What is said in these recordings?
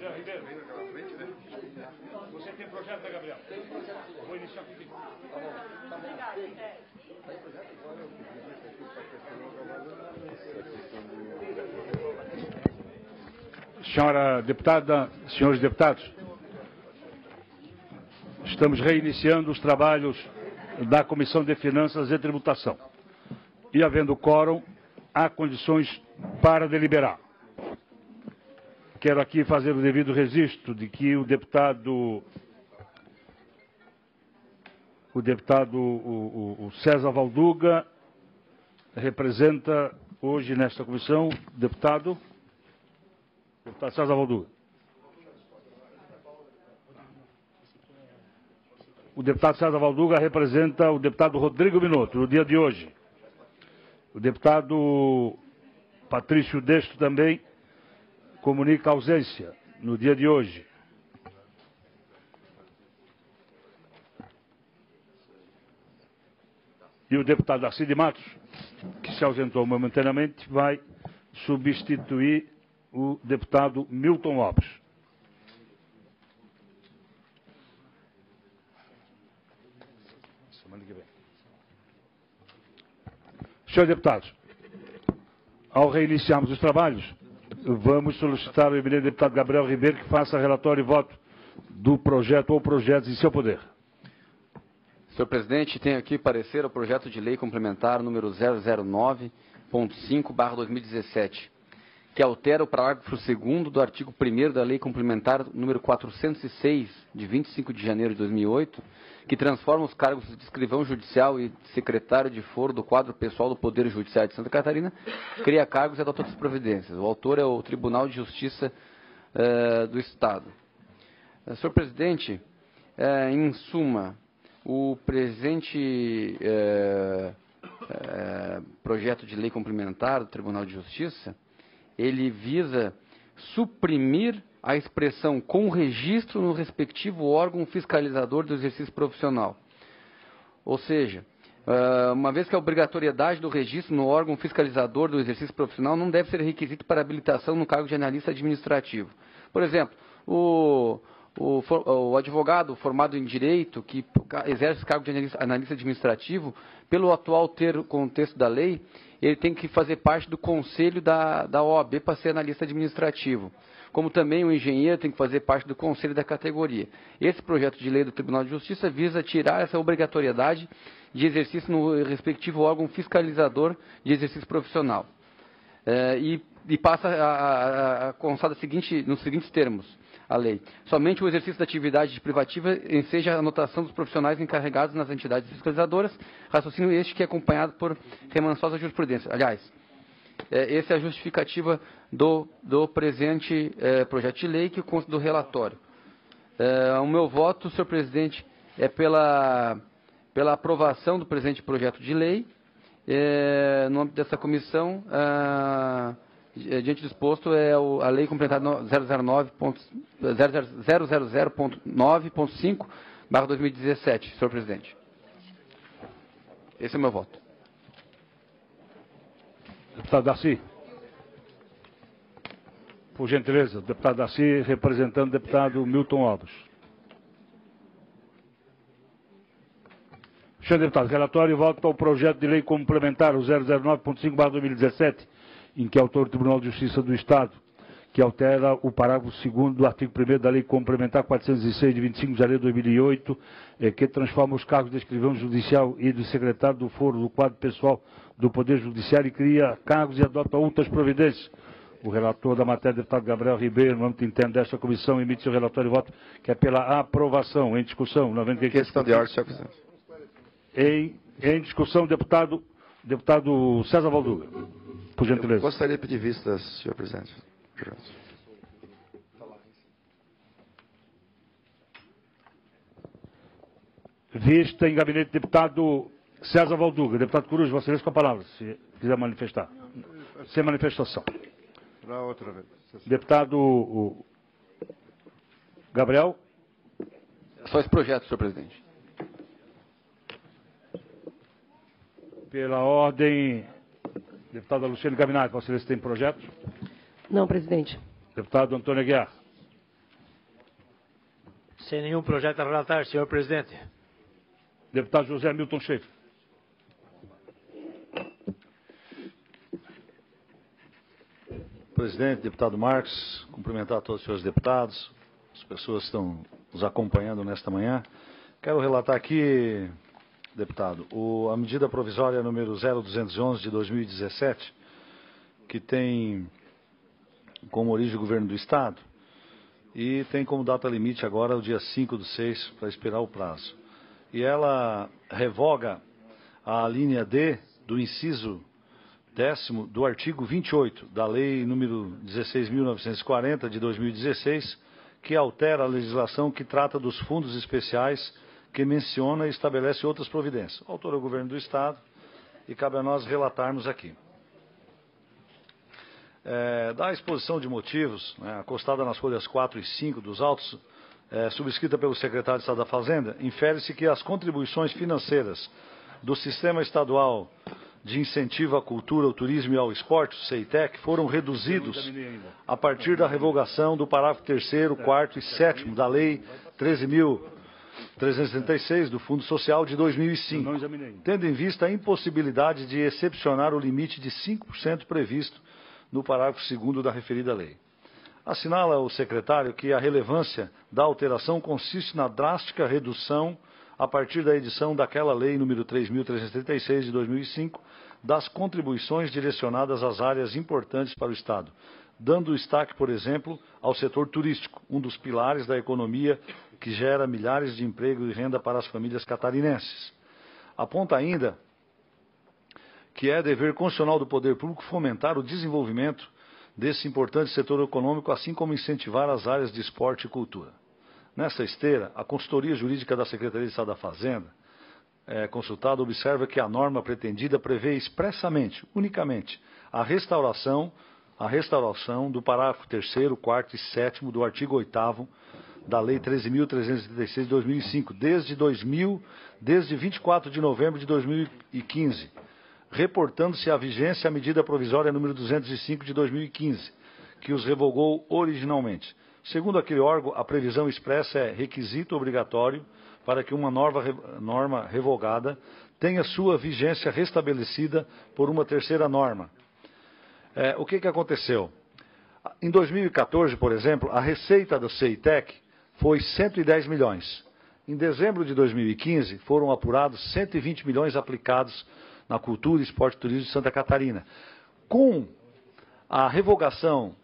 Gabriel Ribeiro. Você tem projeto, né, Gabriel? Tem projeto. Vou iniciar comigo. Tá bom. Tá bom. Senhora deputada, senhores deputados, estamos reiniciando os trabalhos da Comissão de Finanças e Tributação. E, havendo quórum, há condições para deliberar. Quero aqui fazer o devido registro de que o deputado César Valduga representa hoje nesta comissão, deputado César Valduga. O deputado César Valduga representa o deputado Rodrigo Minotto, no dia de hoje. O deputado Patrício Destro também comunica ausência no dia de hoje. E o deputado Darcy de Matos, que se ausentou momentaneamente, vai substituir o deputado Milton Lopes. Semana que vem. Senhores deputados, ao reiniciarmos os trabalhos, vamos solicitar ao eminente deputado Gabriel Ribeiro que faça relatório e voto do projeto ou projetos em seu poder. Senhor presidente, tenho aqui parecer ao projeto de lei complementar número 009.5/2017, que altera o parágrafo 2º do artigo 1º da lei complementar número 406, de 25 de janeiro de 2008, que transforma os cargos de escrivão judicial e secretário de foro do quadro pessoal do Poder Judiciário de Santa Catarina, cria cargos e adota outras providências. O autor é o Tribunal de Justiça do Estado. Senhor presidente, em suma, o presente projeto de lei complementar do Tribunal de Justiça, ele visa suprimir a expressão com registro no respectivo órgão fiscalizador do exercício profissional. Ou seja, uma vez que a obrigatoriedade do registro no órgão fiscalizador do exercício profissional não deve ser requisito para habilitação no cargo de analista administrativo. Por exemplo, o advogado formado em direito que exerce o cargo de analista administrativo, pelo atual contexto da lei, ele tem que fazer parte do conselho da OAB para ser analista administrativo. Como também o engenheiro tem que fazer parte do conselho da categoria. Esse projeto de lei do Tribunal de Justiça visa tirar essa obrigatoriedade de exercício no respectivo órgão fiscalizador de exercício profissional. E passa a constar nos seguintes termos a lei. Somente o exercício da atividade privativa enseja a anotação dos profissionais encarregados nas entidades fiscalizadoras, raciocínio este que é acompanhado por remansosa jurisprudência. Aliás, essa é a justificativa do presente projeto de lei que consta do relatório. O meu voto, senhor presidente, é pela aprovação do presente projeto de lei. No âmbito dessa comissão, diante do exposto, a lei complementar 000.9.5/2017, senhor presidente. Esse é o meu voto. Deputado Darcy. Por gentileza, deputado Darcy, representando o deputado Milton Lopes. Senhor deputado, relatório e voto ao projeto de lei complementar o 009.5/2017, em que autor o Tribunal de Justiça do Estado, que altera o parágrafo 2º do artigo 1º da lei complementar 406 de 25 de janeiro de 2008, que transforma os cargos de escrivão judicial e de secretário do foro do quadro pessoal do Poder Judiciário e cria cargos e adota outras providências. O relator da matéria, deputado Gabriel Ribeiro, no âmbito interno desta comissão, emite seu relatório e voto, que é pela aprovação. Em discussão. Não havendo questão de ordem, senhor presidente. Em discussão, deputado César Valduga. Por gentileza. Eu gostaria de pedir vistas, senhor presidente. Vista em gabinete, deputado César Valduga. Deputado Coruja, Vossa Excelência, com a palavra, se quiser manifestar. Sem manifestação. Para outra vez. Deputado Gabriel. Só esse projeto, senhor presidente. Pela ordem, deputada Luciane Gaminati, Vossa Excelência tem projeto? Não, presidente. Deputado Antônio Aguiar. Sem nenhum projeto a relatar, senhor presidente. Deputado José Milton Schaefer. Presidente, deputado Marcos, cumprimentar todos os senhores deputados, as pessoas que estão nos acompanhando nesta manhã. Quero relatar aqui, deputado, a medida provisória número 0211 de 2017, que tem como origem o governo do Estado e tem como data limite agora o dia 5/6 para expirar o prazo. E ela revoga a linha D do inciso 10º do artigo 28 da Lei número 16.940 de 2016, que altera a legislação que trata dos fundos especiais, que menciona e estabelece outras providências. O autor é o governo do Estado e cabe a nós relatarmos aqui. Da exposição de motivos, né, acostada nas folhas 4 e 5 dos autos, subscrita pelo secretário de Estado da Fazenda, infere-se que as contribuições financeiras do Sistema Estadual de Incentivo à Cultura, ao Turismo e ao Esporte, o CEITEC, foram reduzidos a partir da revogação do parágrafo 3º, 4º e 7º da Lei 13.336 do Fundo Social de 2005, tendo em vista a impossibilidade de excepcionar o limite de 5% previsto no parágrafo 2º da referida lei. Assinala o secretário que a relevância da alteração consiste na drástica redução, a partir da edição daquela lei número 3.336 de 2005, das contribuições direcionadas às áreas importantes para o Estado, dando destaque, por exemplo, ao setor turístico, um dos pilares da economia que gera milhares de empregos e renda para as famílias catarinenses. Aponta ainda que é dever constitucional do poder público fomentar o desenvolvimento desse importante setor econômico, assim como incentivar as áreas de esporte e cultura. Nessa esteira, a consultoria jurídica da Secretaria de Estado da Fazenda, consultada, observa que a norma pretendida prevê expressamente, unicamente, a restauração do parágrafo 3º, 4º e 7º do artigo 8º da Lei 13.336 de 2005, desde 24 de novembro de 2015, reportando-se à vigência a medida provisória número 205 de 2015, que os revogou originalmente. Segundo aquele órgão, a previsão expressa é requisito obrigatório para que uma norma revogada tenha sua vigência restabelecida por uma terceira norma. O que aconteceu? Em 2014, por exemplo, a receita do CEITEC foi 110 milhões. Em dezembro de 2015, foram apurados 120 milhões aplicados na cultura, esporte e turismo de Santa Catarina. Com a revogação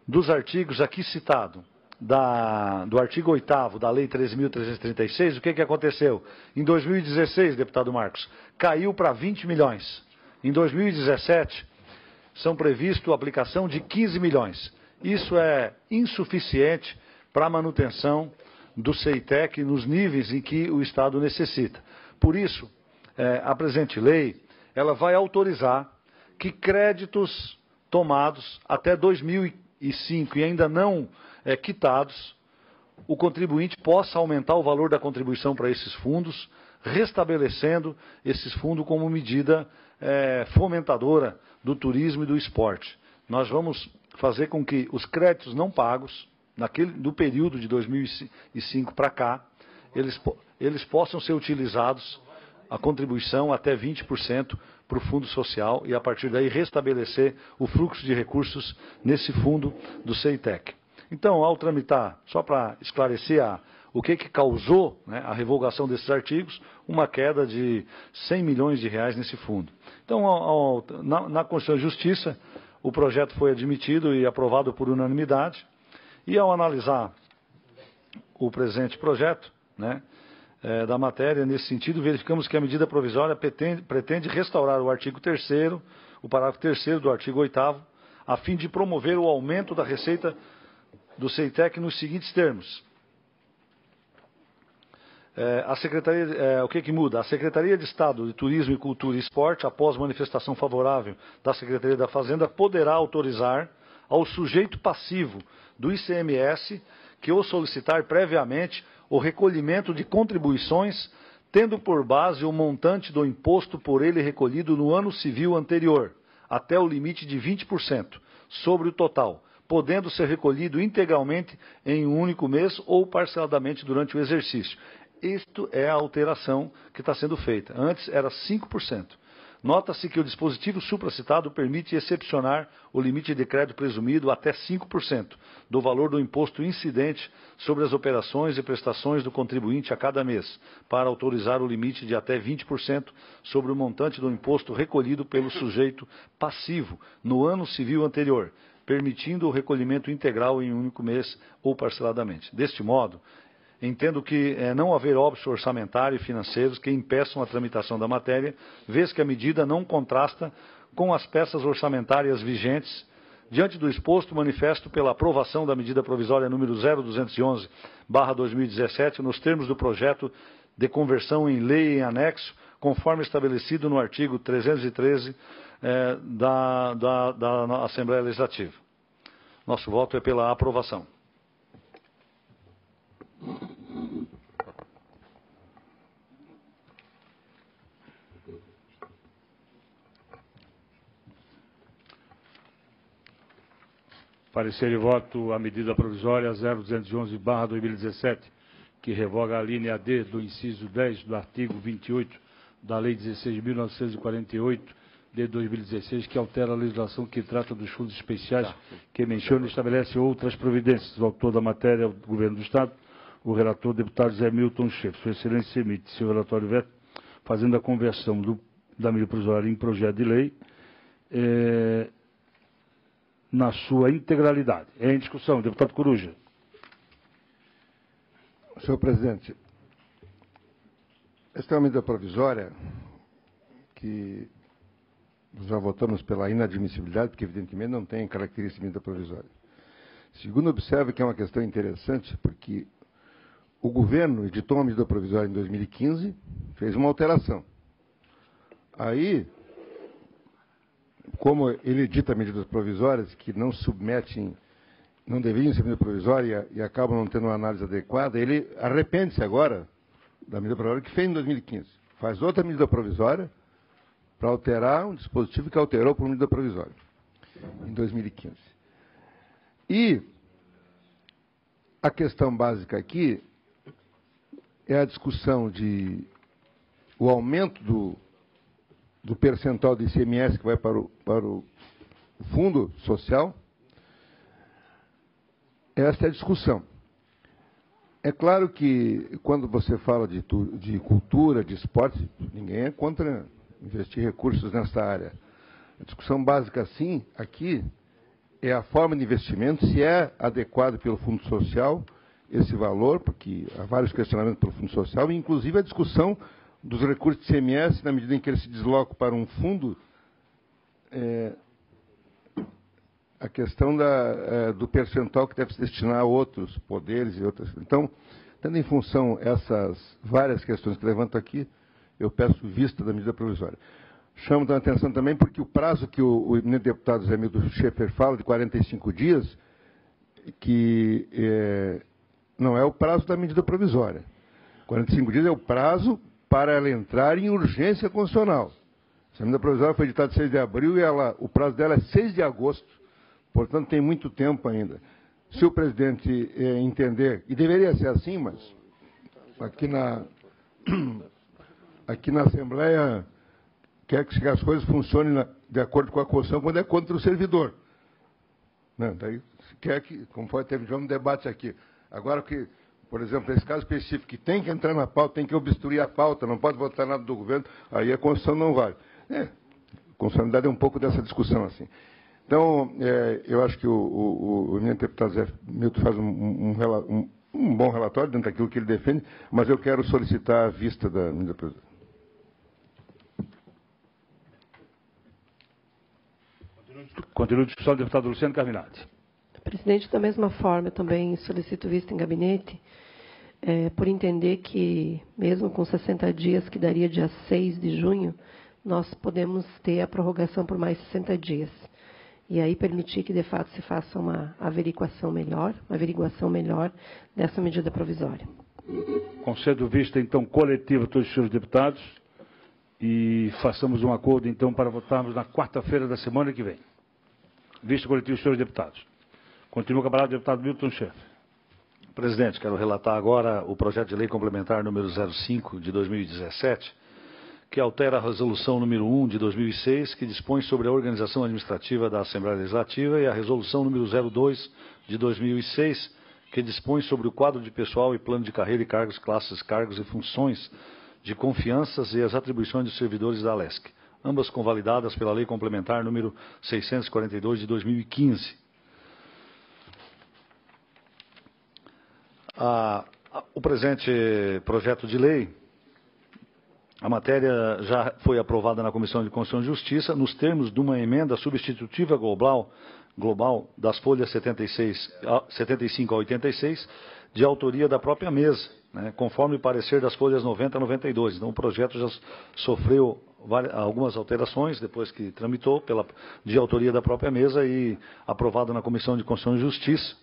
dos artigos aqui citados, do artigo 8º da Lei 13.336, o que aconteceu? Em 2016, deputado Marcos, caiu para 20 milhões. Em 2017, são previstos a aplicação de 15 milhões. Isso é insuficiente para a manutenção do CEITEC nos níveis em que o Estado necessita. Por isso, a presente lei, ela vai autorizar que créditos tomados até 2005 e ainda não quitados, o contribuinte possa aumentar o valor da contribuição para esses fundos, restabelecendo esses fundos como medida fomentadora do turismo e do esporte. Nós vamos fazer com que os créditos não pagos, do período de 2005 para cá, eles possam ser utilizados, a contribuição até 20% para o fundo social e, a partir daí, restabelecer o fluxo de recursos nesse fundo do CEITEC. Então, ao tramitar, só para esclarecer o que causou, né, a revogação desses artigos, uma queda de 100 milhões de reais nesse fundo. Então, na Constituição e Justiça, o projeto foi admitido e aprovado por unanimidade, e ao analisar o presente projeto, né, da matéria, nesse sentido, verificamos que a medida provisória pretende restaurar o artigo 3º, o parágrafo 3º do artigo 8º, a fim de promover o aumento da receita do CEITEC nos seguintes termos. O que muda? A Secretaria de Estado de Turismo e Cultura e Esporte, após manifestação favorável da Secretaria da Fazenda, poderá autorizar ao sujeito passivo do ICMS que o solicitar previamente o recolhimento de contribuições, tendo por base o montante do imposto por ele recolhido no ano civil anterior, até o limite de 20% sobre o total, podendo ser recolhido integralmente em um único mês ou parceladamente durante o exercício. Isto é a alteração que está sendo feita. Antes era 5%. Nota-se que o dispositivo supracitado permite excepcionar o limite de crédito presumido até 5% do valor do imposto incidente sobre as operações e prestações do contribuinte a cada mês, para autorizar o limite de até 20% sobre o montante do imposto recolhido pelo sujeito passivo no ano civil anterior, permitindo o recolhimento integral em um único mês ou parceladamente. Deste modo, entendo que não haver óbitos orçamentários e financeiros que impeçam a tramitação da matéria, vez que a medida não contrasta com as peças orçamentárias vigentes. Diante do exposto, manifesto pela aprovação da medida provisória número 0211/2017, nos termos do projeto de conversão em lei em anexo, conforme estabelecido no artigo 313 da Assembleia Legislativa. Nosso voto é pela aprovação. Parecer de voto a medida provisória 0211/2017, que revoga a linha D do inciso 10 do artigo 28 da Lei 16.948 de 2016, que altera a legislação que trata dos fundos especiais, que menciona e estabelece outras providências. O autor da matéria é o Governo do Estado. O relator, deputado Zé Milton Schaeffer. Sua Excelência emite seu relatório veto, fazendo a conversão da medida provisória em projeto de lei na sua integralidade. É em discussão. Deputado Coruja. Senhor presidente, esta é uma medida provisória que já votamos pela inadmissibilidade, porque evidentemente não tem característica de medida provisória. Segundo, observa que é uma questão interessante, porque o governo editou uma medida provisória em 2015, fez uma alteração. Aí, como ele edita medidas provisórias que não submetem, não deveriam ser medida provisória e acabam não tendo uma análise adequada, ele arrepende-se agora da medida provisória que fez em 2015. Faz outra medida provisória para alterar um dispositivo que alterou por medida provisória em 2015. E a questão básica aqui é a discussão de o aumento do percentual do ICMS que vai para o fundo social. Essa é a discussão. É claro que quando você fala de cultura, de esporte, ninguém é contra investir recursos nessa área. A discussão básica, sim, aqui, é a forma de investimento, se é adequado pelo fundo social esse valor, porque há vários questionamentos pelo Fundo Social, e inclusive a discussão dos recursos de ICMS, na medida em que eles se deslocam para um fundo, a questão do percentual que deve se destinar a outros poderes e outras. Então, tendo em função essas várias questões que levanto aqui, eu peço vista da medida provisória. Chamo a atenção também porque o prazo que o deputado Zé Milton Schaeffer fala, de 45 dias, que não é o prazo da medida provisória. 45 dias é o prazo para ela entrar em urgência constitucional. Essa medida provisória foi editada 6 de abril e o prazo dela é 6 de agosto. Portanto, tem muito tempo ainda. Se o presidente entender, e deveria ser assim, mas aqui na Assembleia quer que as coisas funcionem de acordo com a Constituição quando é contra o servidor. Não, daí quer que, como teve um debate aqui, agora que, por exemplo, nesse caso específico, que tem que entrar na pauta, tem que obstruir a pauta, não pode votar nada do governo, aí a Constituição não vale. A constitucionalidade é um pouco dessa discussão assim. Então, eu acho que o eminente deputado Zé Milton faz um bom relatório dentro daquilo que ele defende, mas eu quero solicitar a vista da medida provisória. Continua a discussão, deputado Luciano Carminati. Presidente, da mesma forma, eu também solicito vista em gabinete, por entender que, mesmo com 60 dias, que daria dia 6 de junho, nós podemos ter a prorrogação por mais 60 dias. E aí permitir que, de fato, se faça uma averiguação melhor dessa medida provisória. Concedo vista, então, coletiva a todos os senhores deputados e façamos um acordo, então, para votarmos na quarta-feira da semana que vem. Vista coletiva dos senhores deputados. Continua o camarada deputado Milton Schaeffer. Presidente, quero relatar agora o projeto de lei complementar número 05 de 2017, que altera a resolução número 1 de 2006, que dispõe sobre a organização administrativa da Assembleia Legislativa, e a resolução número 02 de 2006, que dispõe sobre o quadro de pessoal e plano de carreira e cargos, classes, cargos e funções de confianças e as atribuições dos servidores da ALESC, ambas convalidadas pela lei complementar número 642 de 2015. O presente projeto de lei, a matéria já foi aprovada na Comissão de Constituição e Justiça, nos termos de uma emenda substitutiva global das folhas 75 a 86, de autoria da própria mesa, né, conforme o parecer das folhas 90 a 92. Então, o projeto já sofreu algumas alterações, depois que tramitou, de autoria da própria mesa e aprovado na Comissão de Constituição e Justiça.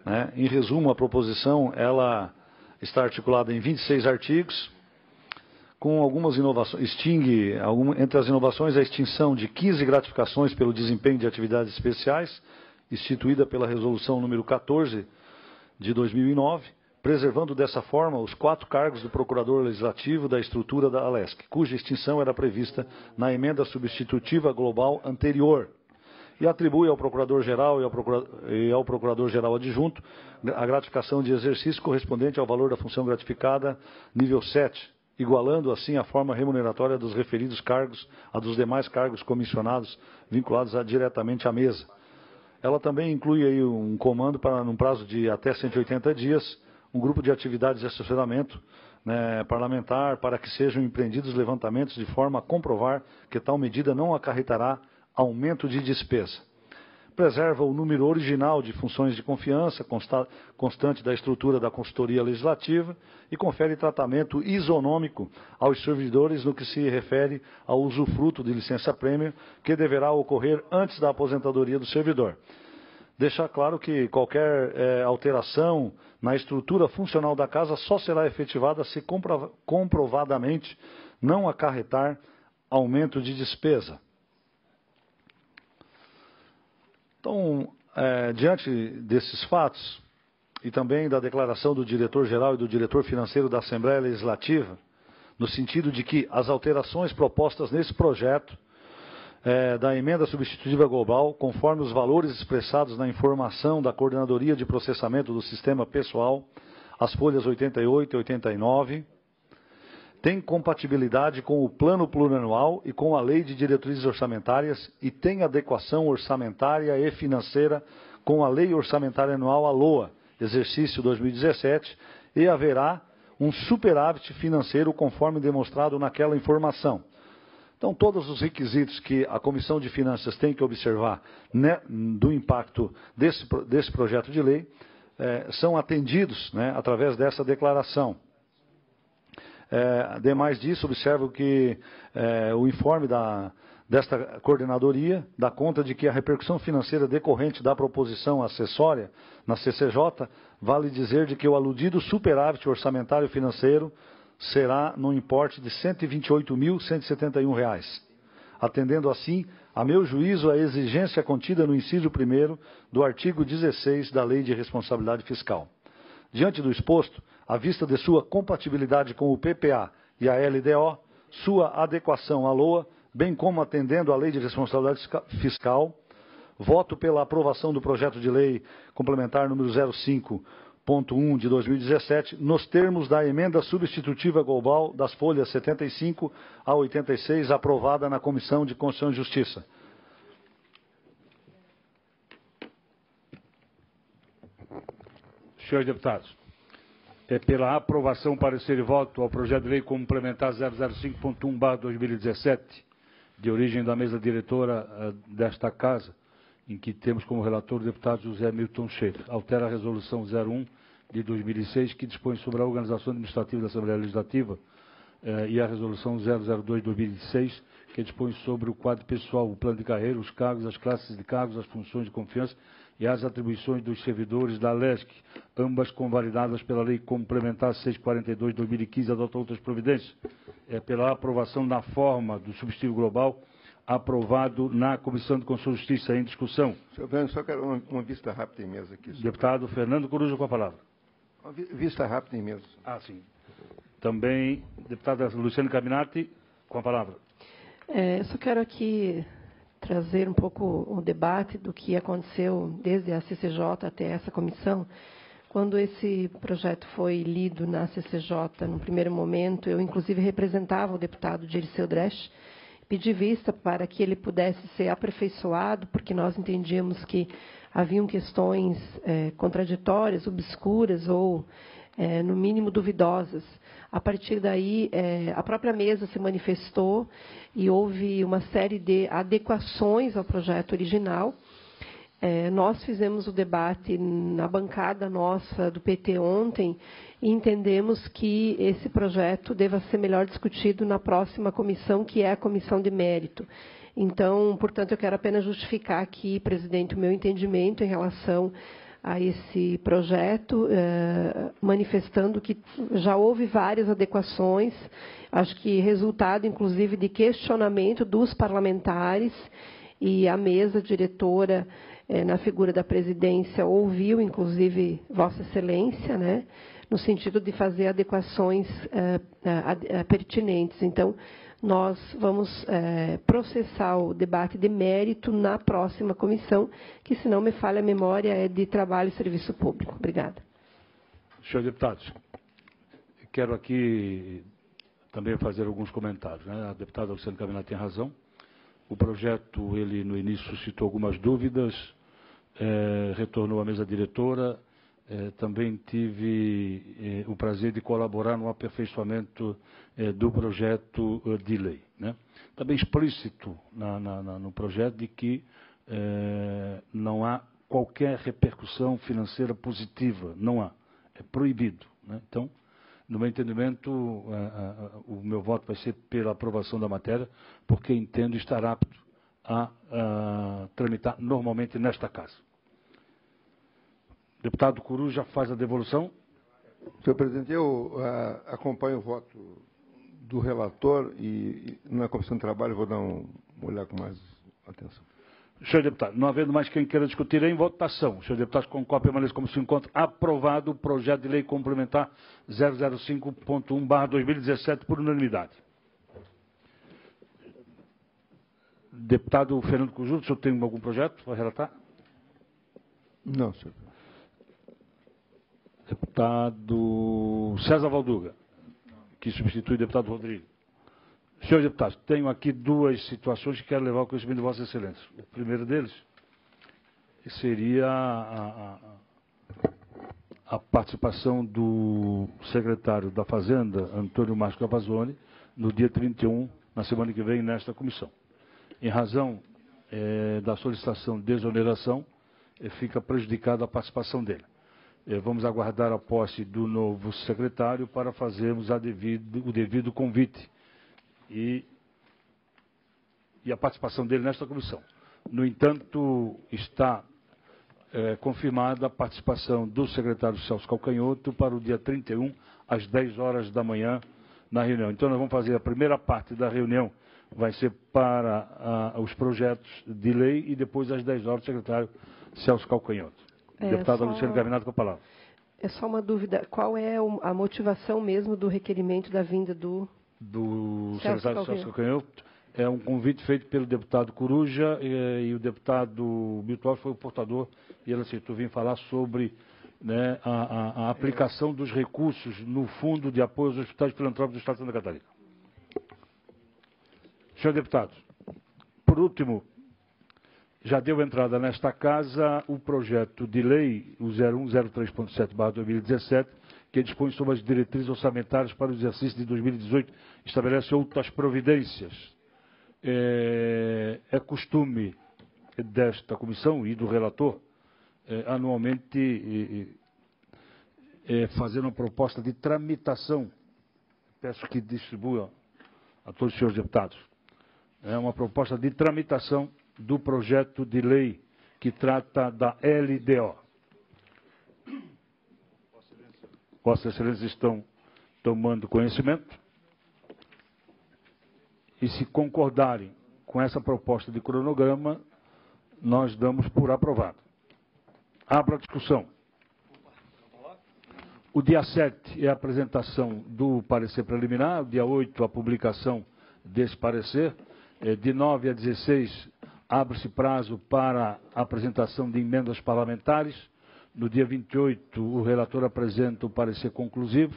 Né. Em resumo, a proposição ela está articulada em 26 artigos, com algumas inovações, entre as inovações, a extinção de 15 gratificações pelo desempenho de atividades especiais, instituída pela resolução número 14 de 2009, preservando dessa forma os 4 cargos do Procurador Legislativo da estrutura da ALESC, cuja extinção era prevista na emenda substitutiva global anterior, e atribui ao Procurador-Geral e ao Procurador-Geral Adjunto a gratificação de exercício correspondente ao valor da função gratificada nível 7, igualando assim a forma remuneratória dos referidos cargos a dos demais cargos comissionados vinculados diretamente à mesa. Ela também inclui aí um comando para, num prazo de até 180 dias, um grupo de atividades de assessoramento, né, parlamentar, para que sejam empreendidos levantamentos de forma a comprovar que tal medida não acarretará aumento de despesa. Preserva o número original de funções de confiança, constante da estrutura da consultoria legislativa, e confere tratamento isonômico aos servidores no que se refere ao usufruto de licença-prêmio, que deverá ocorrer antes da aposentadoria do servidor. Deixar claro que qualquer alteração na estrutura funcional da Casa só será efetivada se comprovadamente não acarretar aumento de despesa. Então, diante desses fatos, e também da declaração do diretor-geral e do diretor financeiro da Assembleia Legislativa, no sentido de que as alterações propostas nesse projeto da emenda substitutiva global, conforme os valores expressados na informação da Coordenadoria de Processamento do Sistema Pessoal, as folhas 88 e 89, tem compatibilidade com o Plano Plurianual e com a Lei de Diretrizes Orçamentárias e tem adequação orçamentária e financeira com a Lei Orçamentária Anual, a LOA, exercício 2017, e haverá um superávit financeiro conforme demonstrado naquela informação. Então, todos os requisitos que a Comissão de Finanças tem que observar, né, do impacto desse projeto de lei são atendidos, né, através dessa declaração. Ademais disso, observo que o informe desta coordenadoria dá conta de que a repercussão financeira decorrente da proposição acessória na CCJ vale dizer de que o aludido superávit orçamentário financeiro será no importe de R$ 128.171, atendendo assim, a meu juízo, a exigência contida no inciso 1º do artigo 16 da Lei de Responsabilidade Fiscal. Diante do exposto, à vista de sua compatibilidade com o PPA e a LDO, sua adequação à LOA, bem como atendendo à Lei de Responsabilidade Fiscal, voto pela aprovação do projeto de lei complementar número 05.1 de 2017, nos termos da emenda substitutiva global das folhas 75 a 86, aprovada na Comissão de Constituição e Justiça. Senhores deputados, pela aprovação, parecer e voto ao projeto de lei complementar 005.1/2017, de origem da mesa diretora desta Casa, em que temos como relator o deputado José Milton Schaeffer. Altera a resolução 01 de 2006, que dispõe sobre a organização administrativa da Assembleia Legislativa, e a resolução 002 de 2006, que dispõe sobre o quadro pessoal, o plano de carreira, os cargos, as classes de cargos, as funções de confiança e as atribuições dos servidores da ALESC, ambas convalidadas pela Lei Complementar 642 de 2015, adota outras providências. Pela aprovação na forma do substitutivo global, aprovado na Comissão de Constituição e Justiça. Em discussão. Senhor presidente, só quero uma vista rápida em mesa aqui. Deputado Fernando Coruja, com a palavra. Uma vista rápida em mesa. Sim. Também, deputada Luciane Cabinati, com a palavra. Eu só quero aqui trazer um pouco o debate do que aconteceu desde a CCJ até essa comissão. Quando esse projeto foi lido na CCJ, no primeiro momento, eu, inclusive, representava o deputado Dirceu Dresch, pedi vista para que ele pudesse ser aperfeiçoado, porque nós entendíamos que haviam questões contraditórias, obscuras ou, no mínimo, duvidosas. A partir daí, a própria mesa se manifestou e houve uma série de adequações ao projeto original. Nós fizemos o debate na bancada nossa do PT ontem e entendemos que esse projeto deva ser melhor discutido na próxima comissão, que é a comissão de mérito. Então, portanto, eu quero apenas justificar aqui, presidente, o meu entendimento em relação a esse projeto, manifestando que já houve várias adequações, acho que resultado, inclusive, de questionamento dos parlamentares, e a mesa diretora, na figura da presidência, ouviu, inclusive, Vossa Excelência, né, no sentido de fazer adequações pertinentes. Então, nós vamos processar o debate de mérito na próxima comissão, que, se não me falha a memória, é de Trabalho e Serviço Público. Obrigada. Senhores deputados, quero aqui também fazer alguns comentários, né? A deputada Luciane Cabinati tem razão. O projeto, ele no início suscitou algumas dúvidas, retornou à mesa diretora, também tive o prazer de colaborar no aperfeiçoamento do projeto de lei, né? Também explícito no projeto de que não há qualquer repercussão financeira positiva, não há, é proibido, né? Então, no meu entendimento, o meu voto vai ser pela aprovação da matéria, porque entendo estar apto a tramitar normalmente nesta casa. Deputado Coruja faz a devolução. Senhor presidente, eu acompanho o voto do relator e na Comissão de Trabalho vou dar um olhar com mais atenção. Senhor deputado, não havendo mais quem queira discutir em votação, senhor deputado, com cópia permanece como se encontra aprovado o projeto de lei complementar 005.1/2017 por unanimidade. Deputado Fernando Coruja, o senhor tem algum projeto para relatar? Não, senhor. Deputado César Valduga, que substitui o deputado Rodrigo. Senhores deputados, tenho aqui duas situações que quero levar ao conhecimento de Vossa Excelência. O primeiro deles seria a participação do secretário da Fazenda, Antônio Márcio Cavazzoni, no dia 31, na semana que vem, nesta comissão. Em razão da solicitação de exoneração, fica prejudicada a participação dele. Vamos aguardar a posse do novo secretário para fazermos o devido convite e a participação dele nesta comissão. No entanto, está confirmada a participação do secretário Celso Calcanhoto para o dia 31, às 10 horas da manhã, na reunião. Então, nós vamos fazer a primeira parte da reunião, vai ser para os projetos de lei, e depois, às 10 horas, o secretário Celso Calcanhoto. Deputada Luciane Cabinati, com a palavra. É só uma dúvida. Qual é a motivação mesmo do requerimento da vinda do secretário Celso Calcanhoto? É um convite feito pelo deputado Coruja e o deputado Milton foi o portador, e ele aceitou vir falar sobre, né, a aplicação dos recursos no Fundo de Apoio aos Hospitais Filantrópicos do Estado de Santa Catarina. Senhor deputado, por último, já deu entrada nesta casa o projeto de lei, o 0103.7/2017, que dispõe sobre as diretrizes orçamentárias para o exercício de 2018, estabelece outras providências. É costume desta comissão e do relator, anualmente, fazer uma proposta de tramitação. Peço que distribua a todos os senhores deputados. É uma proposta de tramitação do projeto de lei que trata da LDO. Vossas Excelências estão tomando conhecimento, e se concordarem com essa proposta de cronograma, nós damos por aprovado. Abro a discussão. O dia 7 é a apresentação do parecer preliminar, o dia 8 a publicação desse parecer. De 9 a 16 abre-se prazo para a apresentação de emendas parlamentares. No dia 28 o relator apresenta o parecer conclusivo.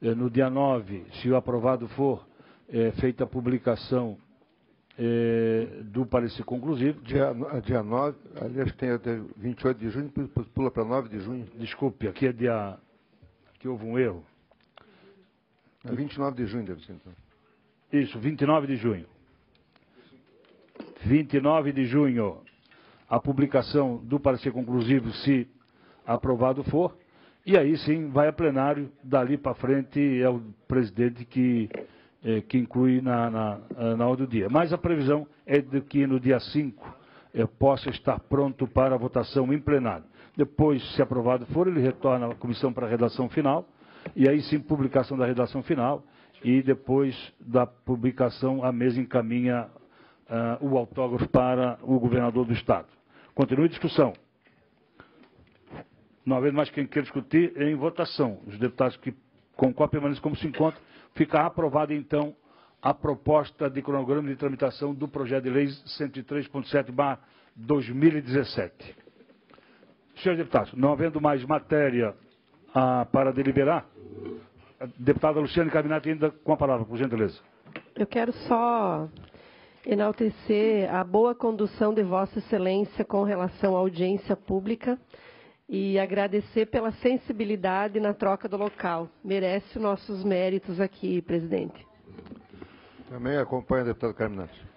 No dia 9, se o aprovado for, feita a publicação do parecer conclusivo. Dia 9, aliás, tem até 28 de junho, pula para 9 de junho. Desculpe, aqui é dia... Aqui houve um erro. 29 de junho deve ser, então. Isso, 29 de junho. 29 de junho, a publicação do parecer conclusivo, se aprovado for, e aí sim vai a plenário, dali para frente é o presidente que inclui na ordem do dia. Mas a previsão é de que no dia 5 possa estar pronto para a votação em plenário. Depois, se aprovado for, ele retorna à comissão para a redação final, e aí sim publicação da redação final, e depois da publicação a mesa encaminha o autógrafo para o governador do Estado. Continue a discussão. Não havendo mais quem queira discutir, em votação. Os deputados que concordam permanecem como se encontram. Fica aprovada, então, a proposta de cronograma de tramitação do projeto de lei 103.7/2017. Senhores deputados, não havendo mais matéria para deliberar, a deputada Luciane Carminati ainda com a palavra, por gentileza. Eu quero só enaltecer a boa condução de Vossa Excelência com relação à audiência pública e agradecer pela sensibilidade na troca do local. Merece os nossos méritos aqui, presidente. Também acompanha o deputado Carminati.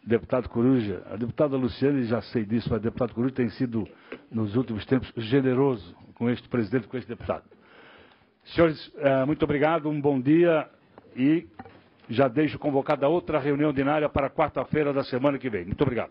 Deputado Coruja, a deputada Luciane, já sei disso, mas o deputado Coruja tem sido, nos últimos tempos, generoso com este presidente, com este deputado. Senhores, muito obrigado, um bom dia e já deixo convocada outra reunião ordinária para quarta-feira da semana que vem. Muito obrigado.